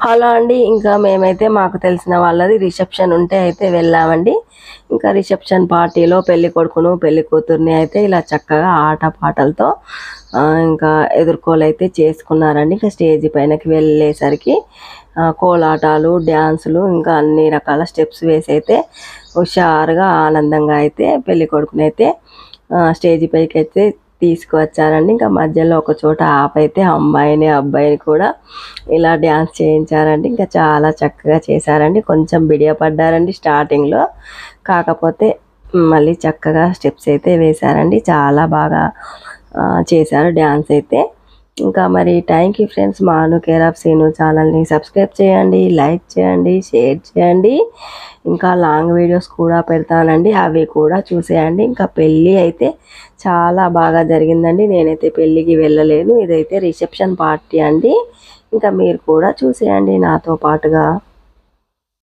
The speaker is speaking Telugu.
హలో అండి. ఇంకా మేమైతే మాకు తెలిసిన వాళ్ళది రిసెప్షన్ ఉంటే అయితే వెళ్ళామండి. ఇంకా రిసెప్షన్ పార్టీలో పెళ్లి కొడుకును పెళ్లి కూతుర్ని అయితే ఇలా చక్కగా ఆటపాటలతో ఇంకా ఎదుర్కోలైతే చేసుకున్నారండి. ఇంకా స్టేజ్ పైనకి వెళ్ళేసరికి కోలాటాలు, డ్యాన్సులు, ఇంకా అన్ని రకాల స్టెప్స్ వేసి అయితే హుషారుగా ఆనందంగా అయితే పెళ్లి కొడుకునైతే స్టేజ్ పైకి అయితే తీసుకువచ్చారండి. ఇంకా మధ్యలో ఒక చోట ఆపైతే అమ్మాయిని అబ్బాయిని కూడా ఇలా డ్యాన్స్ చేయించారండి. ఇంకా చాలా చక్కగా చేశారండి. కొంచెం బిడియపడ్డారండి స్టార్టింగ్లో, కాకపోతే మళ్ళీ చక్కగా స్టెప్స్ అయితే వేశారండి. చాలా బాగా చేశారు డ్యాన్స్ అయితే. ఇంకా మరి థ్యాంక్ యూ ఫ్రెండ్స్. మాను కేర్ ఆఫ్ సీను ఛానల్ని సబ్స్క్రైబ్ చేయండి, లైక్ చేయండి, షేర్ చేయండి. ఇంకా లాంగ్ వీడియోస్ కూడా పెడతానండి, అవి కూడా చూసేయండి. ఇంకా పెళ్ళి అయితే చాలా బాగా జరిగిందండి. నేనైతే పెళ్ళికి వెళ్ళలేను, ఇదైతే రిసెప్షన్ పార్టీ అండి. ఇంకా మీరు కూడా చూసేయండి నాతో పాటుగా.